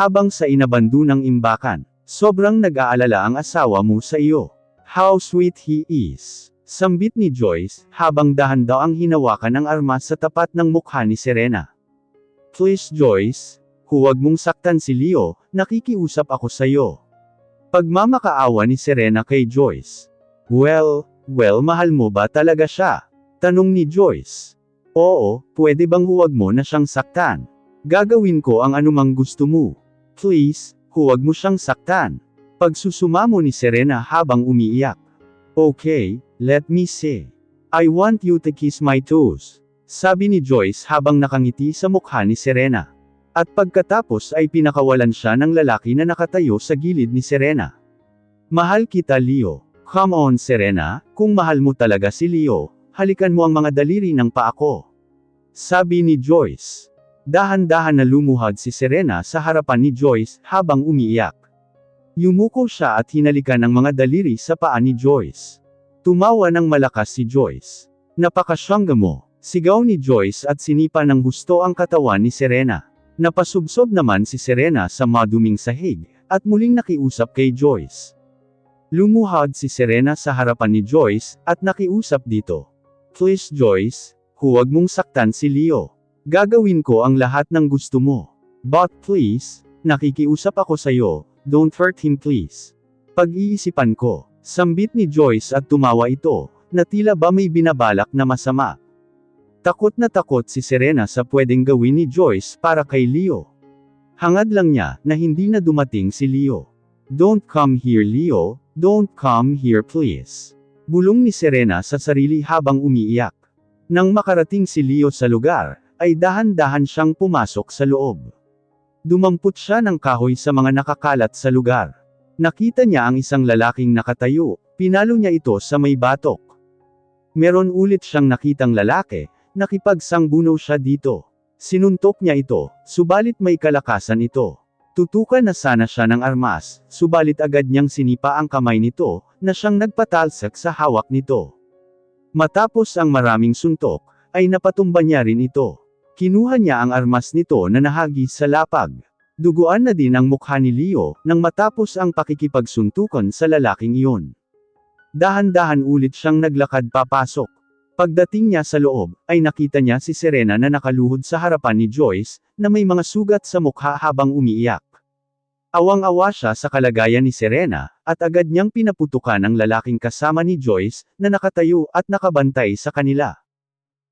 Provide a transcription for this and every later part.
Habang sa inabando ng imbakan, sobrang nag-aalala ang asawa mo sa iyo. How sweet he is. Sambit ni Joyce, habang dahan daw ang hinawakan ng armas sa tapat ng mukha ni Serena. Please Joyce, huwag mong saktan si Leo, nakikiusap ako sa iyo. Pagmamakaawa ni Serena kay Joyce. Well, mahal mo ba talaga siya? Tanong ni Joyce. Oo, pwede bang huwag mo na siyang saktan? Gagawin ko ang anumang gusto mo. Please, huwag mo siyang saktan. Pagsusumamo ni Serena habang umiiyak. Okay, let me see. I want you to kiss my toes. Sabi ni Joyce habang nakangiti sa mukha ni Serena. At pagkatapos ay pinakawalan siya ng lalaki na nakatayo sa gilid ni Serena. Mahal kita Leo. Come on Serena, kung mahal mo talaga si Leo, halikan mo ang mga daliri ng paa ko. Sabi ni Joyce. Dahan-dahan na lumuhad si Serena sa harapan ni Joyce habang umiiyak. Yumuko siya at hinalikan ang mga daliri sa paa ni Joyce. Tumawa ng malakas si Joyce. Napakasyangga mo, sigaw ni Joyce at sinipa ng gusto ang katawan ni Serena. Napasubsob naman si Serena sa maduming sahig, at muling nakiusap kay Joyce. Lumuhad si Serena sa harapan ni Joyce, at nakiusap dito. Please Joyce, huwag mong saktan si Leo. Gagawin ko ang lahat ng gusto mo. But please, nakikiusap ako sa iyo, don't hurt him please. Pag-iisipan ko, sambit ni Joyce at tumawa ito, na tila ba may binabalak na masama. Takot na takot si Serena sa pwedeng gawin ni Joyce para kay Leo. Hangad lang niya na hindi na dumating si Leo. Don't come here Leo, don't come here please. Bulong ni Serena sa sarili habang umiiyak. Nang makarating si Leo sa lugar, ay dahan-dahan siyang pumasok sa loob. Dumampot siya ng kahoy sa mga nakakalat sa lugar. Nakita niya ang isang lalaking nakatayo, pinalo niya ito sa may batok. Meron ulit siyang nakitang lalaki, nakipagsangbuno siya dito. Sinuntok niya ito, subalit may kalakasan ito. Tutukan na sana siya ng armas, subalit agad niyang sinipa ang kamay nito, na siyang nagpatalsak sa hawak nito. Matapos ang maraming suntok, ay napatumba niya rin ito. Kinuha niya ang armas nito na nahagis sa lapag. Duguan na din ang mukha ni Leo, nang matapos ang pakikipagsuntukan sa lalaking iyon. Dahan-dahan ulit siyang naglakad papasok. Pagdating niya sa loob, ay nakita niya si Serena na nakaluhod sa harapan ni Joyce, na may mga sugat sa mukha habang umiiyak. Awang-awa siya sa kalagayan ni Serena, at agad niyang pinaputukan ang lalaking kasama ni Joyce, na nakatayo at nakabantay sa kanila.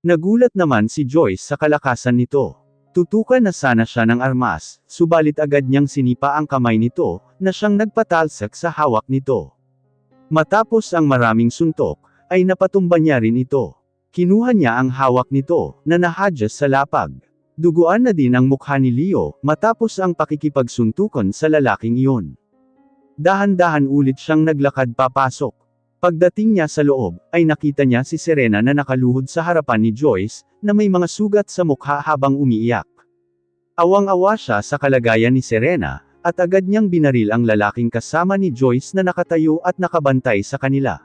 Nagulat naman si Joyce sa kalakasan nito. Tutukan na sana siya ng armas, subalit agad niyang sinipa ang kamay nito, na siyang nagpatalsak sa hawak nito. Matapos ang maraming suntok, ay napatumba niya rin ito. Kinuha niya ang hawak nito, na nahadyas sa lapag. Duguan na din ang mukha ni Leo, matapos ang pakikipagsuntukan sa lalaking iyon. Dahan-dahan ulit siyang naglakad papasok. Pagdating niya sa loob, ay nakita niya si Serena na nakaluhod sa harapan ni Joyce, na may mga sugat sa mukha habang umiiyak. Awang-awa siya sa kalagayan ni Serena, at agad niyang binaril ang lalaking kasama ni Joyce na nakatayo at nakabantay sa kanila.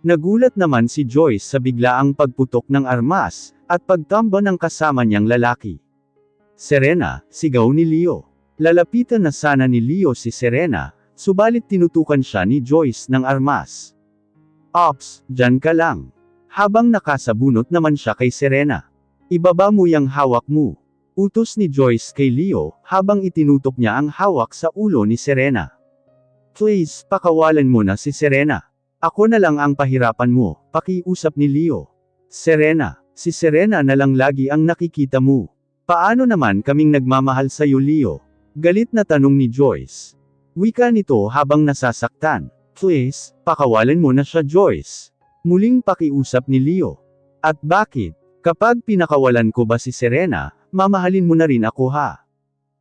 Nagulat naman si Joyce sa biglaang pagputok ng armas, at pagtamba ng kasama niyang lalaki. Serena, sigaw ni Leo. Lalapitan na sana ni Leo si Serena, subalit tinutukan siya ni Joyce ng armas. Ops, dyan ka lang. Habang nakasabunot naman siya kay Serena. Ibaba mo yang hawak mo. Utos ni Joyce kay Leo, habang itinutok niya ang hawak sa ulo ni Serena. Please, pakawalan mo na si Serena. Ako na lang ang pahirapan mo, pakiusap ni Leo. Serena, si Serena na lang lagi ang nakikita mo. Paano naman kaming nagmamahal sa'yo Leo? Galit na tanong ni Joyce. Wika nito habang nasasaktan. Please, pakawalan mo na siya Joyce. Muling pakiusap ni Leo. At bakit? Kapag pinakawalan ko ba si Serena, mamahalin mo na rin ako ha?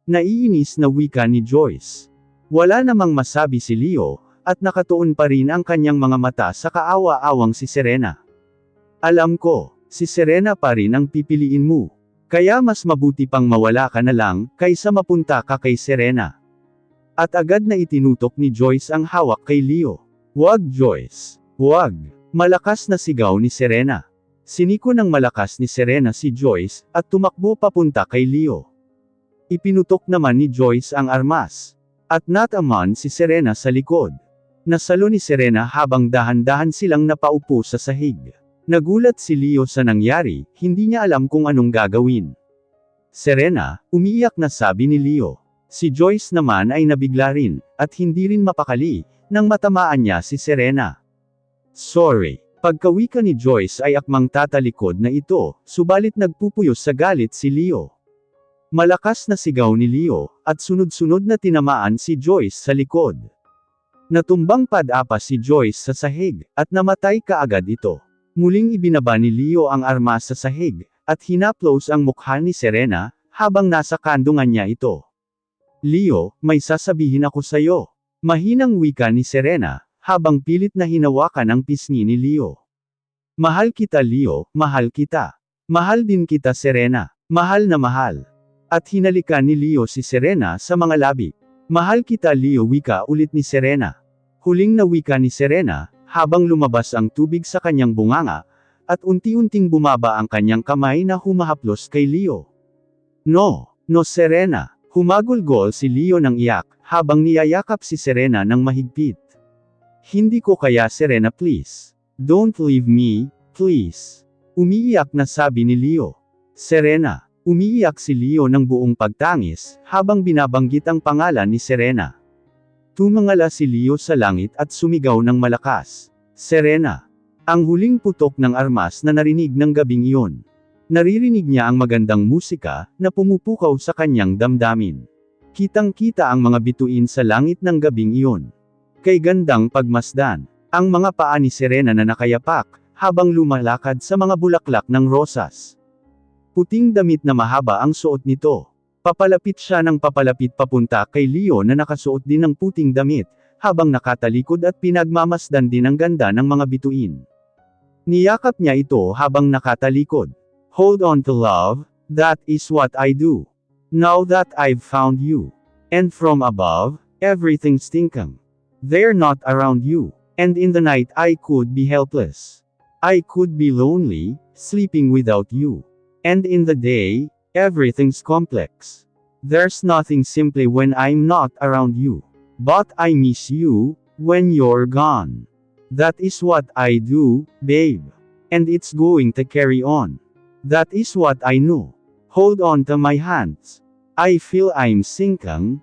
Naiinis na wika ni Joyce. Wala namang masabi si Leo, at nakatuon pa rin ang kanyang mga mata sa kaawa-awang si Serena. Alam ko, si Serena pa rin ang pipiliin mo. Kaya mas mabuti pang mawala ka na lang, kaysa mapunta ka kay Serena. At agad na itinutok ni Joyce ang hawak kay Leo. Wag Joyce, wag! Malakas na sigaw ni Serena. Siniko ng malakas ni Serena si Joyce, at tumakbo papunta kay Leo. Ipinutok naman ni Joyce ang armas. At nataman si Serena sa likod. Nasalo ni Serena habang dahan-dahan silang napaupo sa sahig. Nagulat si Leo sa nangyari, hindi niya alam kung anong gagawin. Serena, umiiyak na sabi ni Leo. Si Joyce naman ay nabigla rin, at hindi rin mapakali, nang matamaan niya si Serena. Sorry. Pagkawika ni Joyce ay akmang tatalikod na ito, subalit nagpupuyos sa galit si Leo. Malakas na sigaw ni Leo, at sunod-sunod na tinamaan si Joyce sa likod. Natumbang padapa si Joyce sa sahig, at namatay kaagad ito. Muling ibinaba ni Leo ang armas sa sahig, at hinaplos ang mukha ni Serena, habang nasa kandungan niya ito. Leo, may sasabihin ako sayo. Mahinang wika ni Serena, habang pilit na hinawakan ang pisngi ni Leo. Mahal kita Leo, mahal kita. Mahal din kita Serena, mahal na mahal. At hinalikan ni Leo si Serena sa mga labi. Mahal kita Leo, wika ulit ni Serena. Huling na wika ni Serena, habang lumabas ang tubig sa kanyang bunganga, at unti-unting bumaba ang kanyang kamay na humahaplos kay Leo. No Serena. Humagulgol si Leo ng iyak, habang niyayakap si Serena ng mahigpit. Hindi ko kaya Serena please. Don't leave me, please. Umiiyak na sabi ni Leo. Serena. Umiiyak si Leo ng buong pagtangis, habang binabanggit ang pangalan ni Serena. Tumangala si Leo sa langit at sumigaw ng malakas. Serena. Ang huling putok ng armas na narinig ng gabing iyon. Naririnig niya ang magandang musika, na pumupukaw sa kanyang damdamin. Kitang-kita ang mga bituin sa langit ng gabing iyon. Kay gandang pagmasdan, ang mga paa ni Serena na nakayapak, habang lumalakad sa mga bulaklak ng rosas. Puting damit na mahaba ang suot nito. Papalapit siya ng papalapit papunta kay Leo na nakasuot din ng puting damit, habang nakatalikod at pinagmamasdan din ang ganda ng mga bituin. Niyakap niya ito habang nakatalikod. Hold on to love, that is what I do. Now that I've found you. And from above, everything's stinking. They're not around you. And in the night I could be helpless. I could be lonely, sleeping without you. And in the day, everything's complex. There's nothing simply when I'm not around you. But I miss you, when you're gone. That is what I do, babe. And it's going to carry on. That is what I know. Hold on to my hands. I feel I'm sinking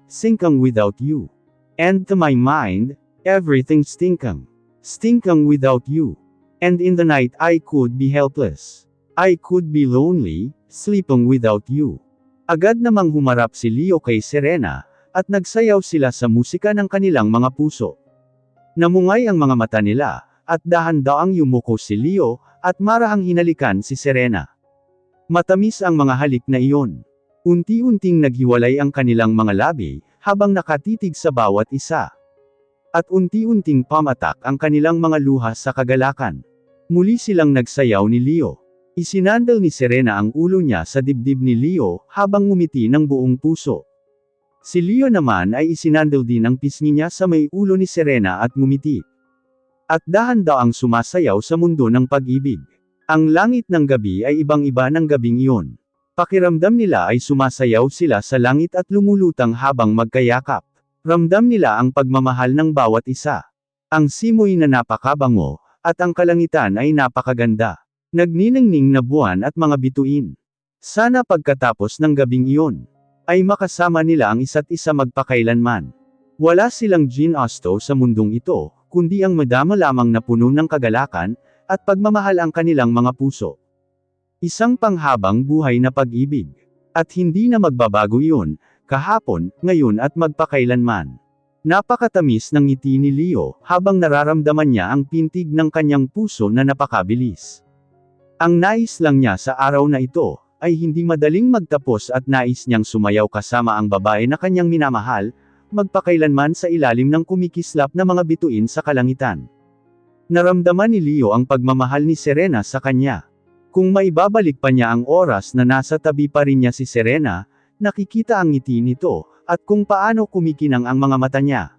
without you. And to my mind, everything's stinking without you. And in the night I could be helpless. I could be lonely, sleeping without you. Agad namang humarap si Leo kay Serena, at nagsayaw sila sa musika ng kanilang mga puso. Namungay ang mga mata nila, at dahan-daang yumuko si Leo, at marahang hinalikan si Serena. Matamis ang mga halik na iyon. Unti-unting naghiwalay ang kanilang mga labi, habang nakatitig sa bawat isa. At unti-unting pamatak ang kanilang mga luha sa kagalakan. Muli silang nagsayaw ni Leo. Isinandal ni Serena ang ulo niya sa dibdib ni Leo, habang ngumiti ng buong puso. Si Leo naman ay isinandal din ang pisngi niya sa may ulo ni Serena at ngumiti. At dahan-daang sumasayaw sa mundo ng pag-ibig. Ang langit ng gabi ay ibang-iba ng gabing iyon. Pakiramdam nila ay sumasayaw sila sa langit at lumulutang habang magkayakap. Ramdam nila ang pagmamahal ng bawat isa. Ang simoy na napakabango, at ang kalangitan ay napakaganda. Nagniningning na buwan at mga bituin. Sana pagkatapos ng gabing iyon, ay makasama nila ang isa't isa magpakailanman. Wala silang ginasto sa mundong ito, kundi ang madama lamang na puno ng kagalakan, at pagmamahal ang kanilang mga puso. Isang panghabang buhay na pag-ibig. At hindi na magbabago iyon, kahapon, ngayon at magpakailanman. Napakatamis ng ngiti ni Leo, habang nararamdaman niya ang pintig ng kanyang puso na napakabilis. Ang nais lang niya sa araw na ito, ay hindi madaling magtapos at nais niyang sumayaw kasama ang babae na kanyang minamahal, magpakailanman sa ilalim ng kumikislap na mga bituin sa kalangitan. Naramdaman ni Leo ang pagmamahal ni Serena sa kanya. Kung maibabalik pa niya ang oras na nasa tabi pa rin niya si Serena, nakikita ang ngiti nito, at kung paano kumikinang ang mga mata niya.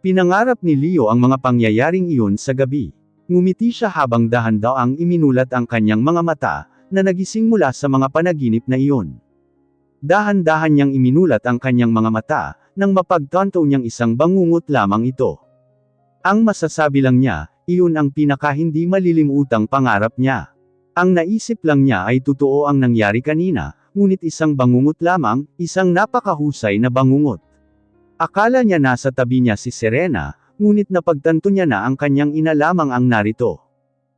Pinangarap ni Leo ang mga pangyayaring iyon sa gabi. Ngumiti siya habang dahan-daang iminulat ang kanyang mga mata, na nagising mula sa mga panaginip na iyon. Dahan-dahan niyang iminulat ang kanyang mga mata, nang mapagtanto niyang isang bangungot lamang ito. Ang masasabi lang niya, iyon ang pinaka-hindi malilimutang pangarap niya. Ang naisip lang niya ay totoo ang nangyari kanina, ngunit isang bangungot lamang, isang napakahusay na bangungot. Akala niya nasa tabi niya si Serena, ngunit napagtanto niya na ang kanyang ina lamang ang narito.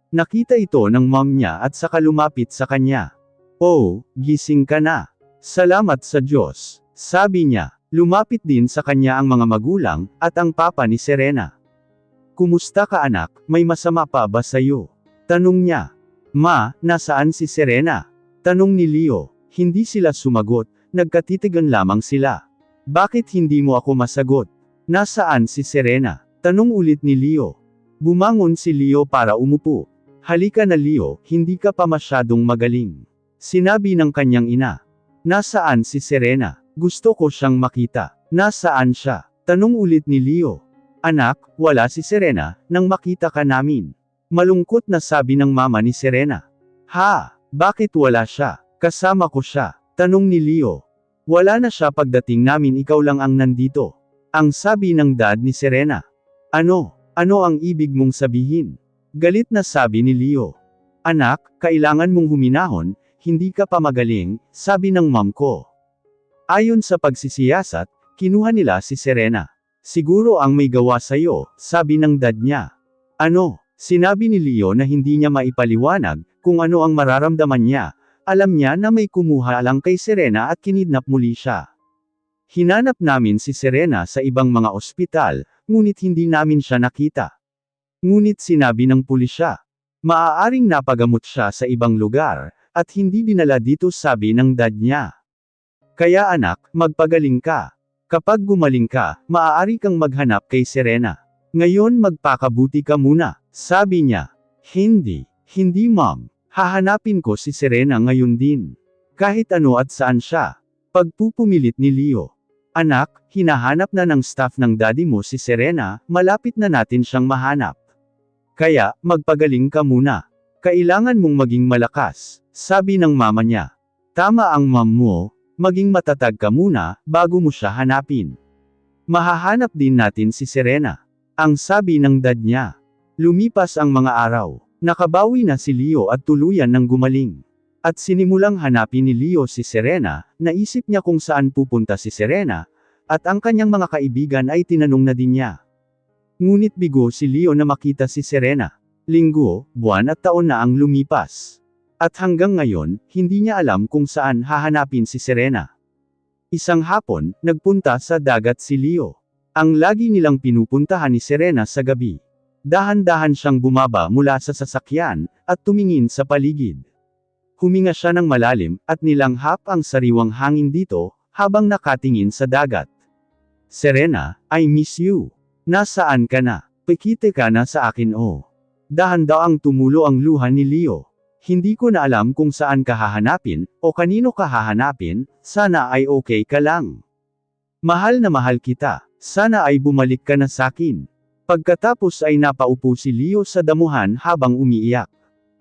Nakita ito ng mom niya at saka lumapit sa kanya. "Oh, gising ka na. Salamat sa Diyos," sabi niya. Lumapit din sa kanya ang mga magulang, at ang papa ni Serena. "Kumusta ka anak, may masama pa ba sa'yo?" tanong niya. "Ma, nasaan si Serena?" tanong ni Leo. Hindi sila sumagot, nagkatitigan lamang sila. "Bakit hindi mo ako masagot? Nasaan si Serena?" tanong ulit ni Leo. Bumangon si Leo para umupo. "Halika na Leo, hindi ka pa masyadong magaling," sinabi ng kanyang ina. "Nasaan si Serena? Gusto ko siyang makita." "Nasaan siya?" tanong ulit ni Leo. "Anak, wala si Serena, nang makita ka namin," malungkot na sabi ng mama ni Serena. "Ha? Bakit wala siya? Kasama ko siya," tanong ni Leo. "Wala na siya pagdating namin, ikaw lang ang nandito," ang sabi ng dad ni Serena. Ano ang ibig mong sabihin?" galit na sabi ni Leo. "Anak, kailangan mong huminahon, hindi ka pa magaling," sabi ng mom ko. Ayon sa pagsisiyasat, kinuha nila si Serena. "Siguro ang may gawa sa'yo," sabi ng dad niya. "Ano?" Sinabi ni Leo na hindi niya maipaliwanag, kung ano ang mararamdaman niya. Alam niya na may kumuha lang kay Serena at kinidnap muli siya. "Hinanap namin si Serena sa ibang mga ospital, ngunit hindi namin siya nakita." Ngunit sinabi ng pulisya, maaaring napagamot siya sa ibang lugar, at hindi dinala dito, sabi ng dad niya. "Kaya anak, magpagaling ka. Kapag gumaling ka, maaari kang maghanap kay Serena. Ngayon magpakabuti ka muna," sabi niya. Hindi mom. Hahanapin ko si Serena ngayon din. Kahit ano at saan siya." Pagpupumilit ni Leo. "Anak, hinahanap na ng staff ng daddy mo si Serena, malapit na natin siyang mahanap. Kaya, magpagaling ka muna. Kailangan mong maging malakas," sabi ng mama niya. "Tama ang mom mo, maging matatag ka muna, bago mo siya hanapin. Mahahanap din natin si Serena," ang sabi ng dad niya. Lumipas ang mga araw. Nakabawi na si Leo at tuluyan ng gumaling. At sinimulang hanapin ni Leo si Serena, naisip niya kung saan pupunta si Serena, at ang kanyang mga kaibigan ay tinanong na din niya. Ngunit bigo si Leo na makita si Serena. Linggo, buwan at taon na ang lumipas. At hanggang ngayon, hindi niya alam kung saan hahanapin si Serena. Isang hapon, nagpunta sa dagat si Leo. Ang lagi nilang pinupuntahan ni Serena sa gabi. Dahan-dahan siyang bumaba mula sa sasakyan, at tumingin sa paligid. Huminga siya ng malalim, at nilanghap ang sariwang hangin dito, habang nakatingin sa dagat. "Serena, I miss you. Nasaan ka na? Pikite ka na sa akin oh." Dahan-daang tumulo ang luha ni Leo. "Hindi ko na alam kung saan ka hahanapin, o kanino ka hahanapin, sana ay okay ka lang. Mahal na mahal kita, sana ay bumalik ka na sakin." Pagkatapos ay napaupo si Leo sa damuhan habang umiiyak.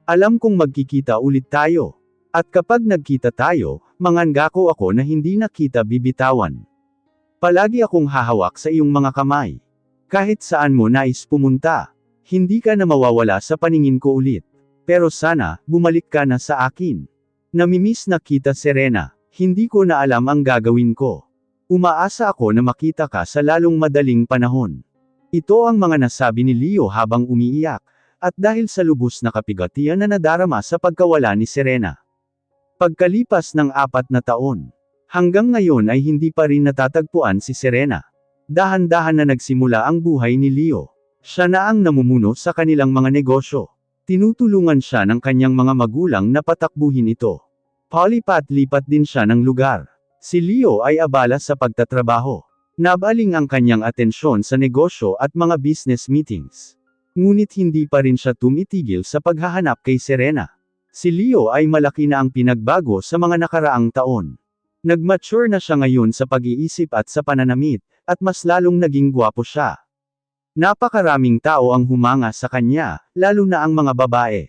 "Alam kong magkikita ulit tayo. At kapag nagkita tayo, mangangako ako na hindi na kita bibitawan. Palagi akong hahawak sa iyong mga kamay. Kahit saan mo nais pumunta, hindi ka na mawawala sa paningin ko ulit. Pero sana, bumalik ka na sa akin. Namimiss na kita Serena, hindi ko na alam ang gagawin ko. Umaasa ako na makita ka sa lalong madaling panahon." Ito ang mga nasabi ni Leo habang umiiyak, at dahil sa lubos na kapigatian na nadarama sa pagkawala ni Serena. Pagkalipas ng 4 na taon, hanggang ngayon ay hindi pa rin natatagpuan si Serena. Dahan-dahan na nagsimula ang buhay ni Leo. Siya na ang namumuno sa kanilang mga negosyo. Tinutulungan siya ng kanyang mga magulang na patakbuhin ito. Palipat-lipat din siya ng lugar. Si Leo ay abala sa pagtatrabaho. Nabaling ang kanyang atensyon sa negosyo at mga business meetings. Ngunit hindi pa rin siya tumitigil sa paghahanap kay Serena. Si Leo ay malaki na ang pinagbago sa mga nakaraang taon. Nag-mature na siya ngayon sa pag-iisip at sa pananamit, at mas lalong naging gwapo siya. Napakaraming tao ang humanga sa kanya, lalo na ang mga babae.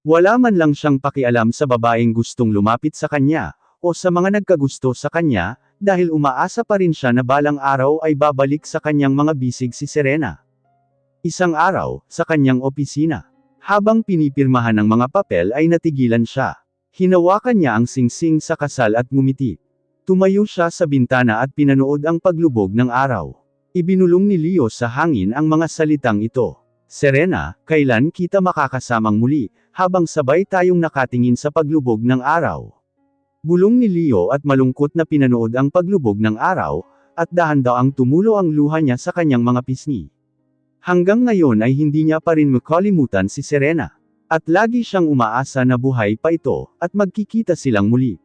Wala man lang siyang pakialam sa babaeng gustong lumapit sa kanya, o sa mga nagkagusto sa kanya, dahil umaasa pa rin siya na balang araw ay babalik sa kanyang mga bisig si Serena. Isang araw, sa kanyang opisina, habang pinipirmahan ng mga papel ay natigilan siya. Hinawakan niya ang singsing sa kasal at ngumiti. Tumayo siya sa bintana at pinanood ang paglubog ng araw. Ibinulong ni Leo sa hangin ang mga salitang ito. Serena, kailan kita makakasamang muli, habang sabay tayong nakatingin sa paglubog ng araw? Bulong ni Leo at malungkot na pinanood ang paglubog ng araw, at dahan-daang tumulo ang luha niya sa kanyang mga pisngi. Hanggang ngayon ay hindi niya pa rin makalimutan si Serena. At lagi siyang umaasa na buhay pa ito, at magkikita silang muli.